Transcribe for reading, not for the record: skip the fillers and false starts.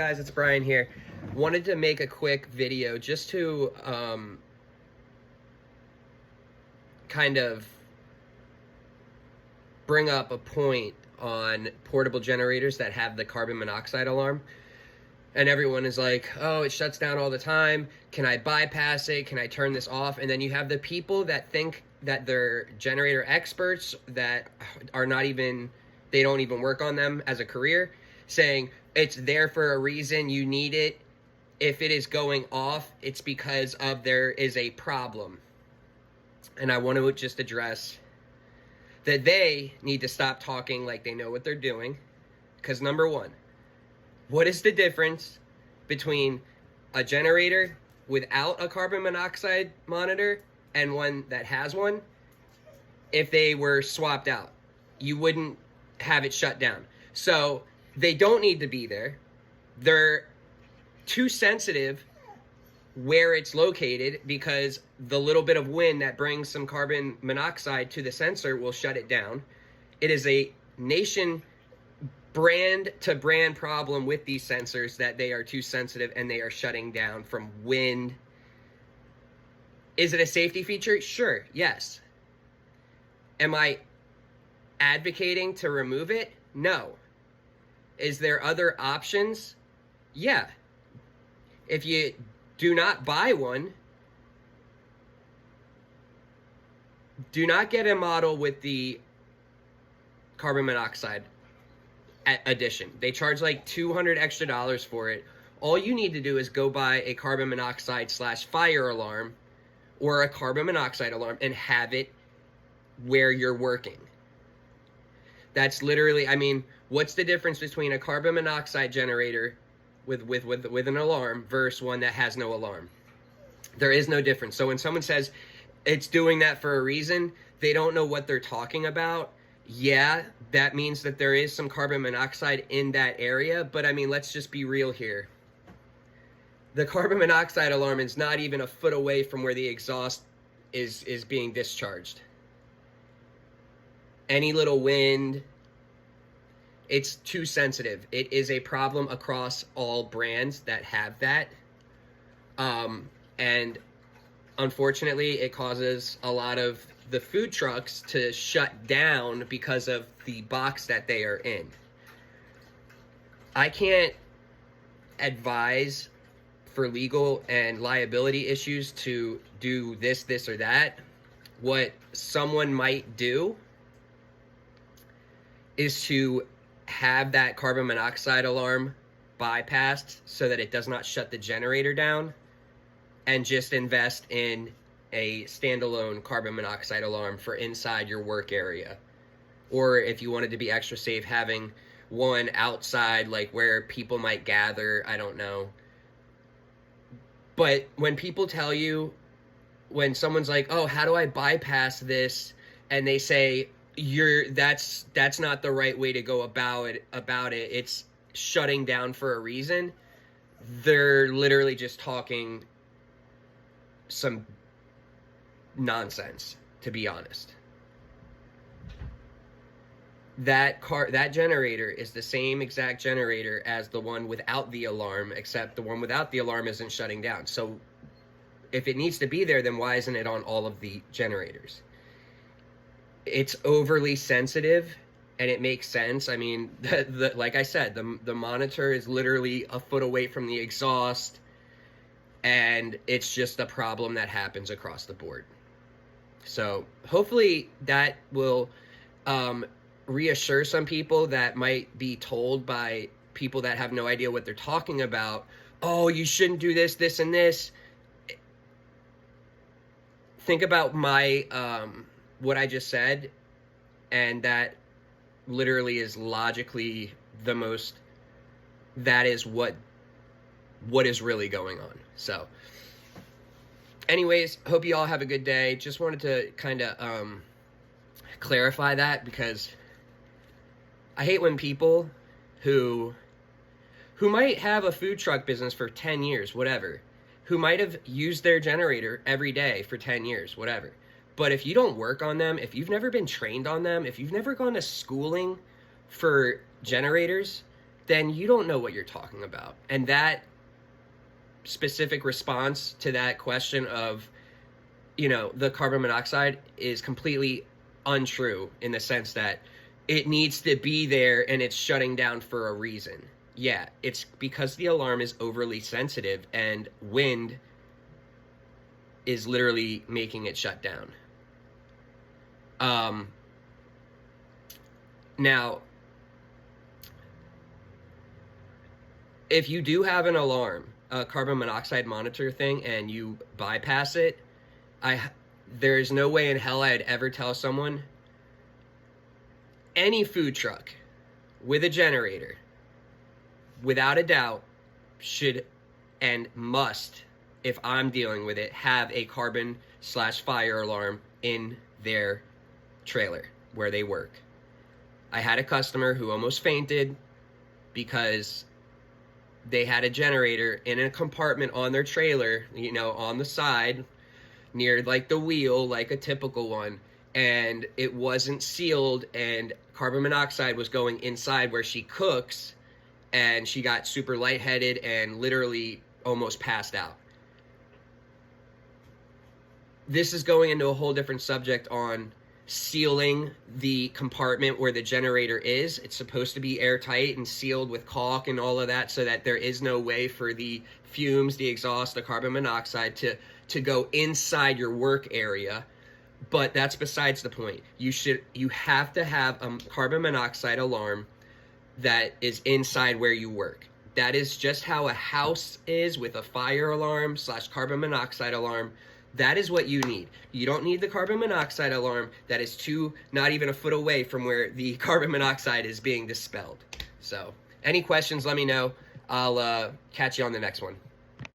guys, it's Brian here. Wanted to make a quick video just to kind of bring up a point on portable generators that have the carbon monoxide alarm. And everyone is like, oh, it shuts down all the time. Can I bypass it? Can I turn this off? And then you have the people that think that they're generator experts that are not even, they don't even work on them as a career, saying it's there for a reason, you need it. If it is going off, it's because of there is a problem. And I want to just address that they need to stop talking like they know what they're doing. Because number one, what is the difference between a generator without a carbon monoxide monitor and one that has one? If they were swapped out, you wouldn't have it shut down. So they don't need to be there. They're too sensitive where it's located because the little bit of wind that brings some carbon monoxide to the sensor will shut it down. It is a nation brand to brand problem with these sensors that they are too sensitive and they are shutting down from wind. Is it a safety feature? Sure, yes. Am I advocating to remove it? No. Is there other options? Yeah. If you do not buy one, do not get a model with the carbon monoxide edition. They charge like $200 extra for it. All you need to do is go buy a carbon monoxide / fire alarm or a carbon monoxide alarm and have it where you're working. That's literally, I mean, what's the difference between a carbon monoxide generator with an alarm versus one that has no alarm? There is no difference. So when someone says it's doing that for a reason, they don't know what they're talking about. Yeah, that means that there is some carbon monoxide in that area, but I mean, let's just be real here. The carbon monoxide alarm is not even a foot away from where the exhaust is being discharged. Any little wind, it's too sensitive. It is a problem across all brands that have that. And unfortunately, it causes a lot of the food trucks to shut down because of the box that they are in. I can't advise for legal and liability issues to do this, or that. What someone might do is to have that carbon monoxide alarm bypassed so that it does not shut the generator down, and just invest in a standalone carbon monoxide alarm for inside your work area. Or if you wanted to be extra safe, having one outside, like where people might gather, I don't know. But when people tell you, when someone's like, oh, how do I bypass this? And they say, that's not the right way to go about it. It's shutting down for a reason. They're literally just talking some nonsense, to be honest. That generator is the same exact generator as the one without the alarm, except the one without the alarm isn't shutting down. So if it needs to be there, then why isn't it on all of the generators? It's overly sensitive, and it makes sense. I mean, like I said, the monitor is literally a foot away from the exhaust, and it's just a problem that happens across the board. So hopefully that will reassure some people that might be told by people that have no idea what they're talking about, oh, you shouldn't do this, and this. Think about my what I just said, and that literally is logically the most, that is what is really going on. So anyways, hope you all have a good day. Just wanted to kind of clarify that, because I hate when people who might have a food truck business for 10 years, whatever, who might have used their generator every day for 10 years, whatever. But if you don't work on them, if you've never been trained on them, if you've never gone to schooling for generators, then you don't know what you're talking about. And that specific response to that question of, the carbon monoxide is completely untrue, in the sense that it needs to be there and it's shutting down for a reason. Yeah, it's because the alarm is overly sensitive and wind is literally making it shut down. Now, if you do have an alarm, a carbon monoxide monitor thing, and you bypass it, there's no way in hell I'd ever tell someone, any food truck with a generator, without a doubt, should and must, if I'm dealing with it, have a carbon/fire alarm in their trailer where they work. I had a customer who almost fainted because they had a generator in a compartment on their trailer, on the side, near like the wheel, like a typical one, and it wasn't sealed, and carbon monoxide was going inside where she cooks, and she got super lightheaded and literally almost passed out. This is going into a whole different subject on sealing the compartment where the generator is. It's supposed to be airtight and sealed with caulk and all of that, so that there is no way for the fumes, the exhaust, the carbon monoxide to go inside your work area. But that's besides the point. You have to have a carbon monoxide alarm that is inside where you work. That is just how a house is with a fire alarm / carbon monoxide alarm. That is what you need. You don't need the carbon monoxide alarm that is not even a foot away from where the carbon monoxide is being dispelled. So, any questions, let me know. I'll catch you on the next one.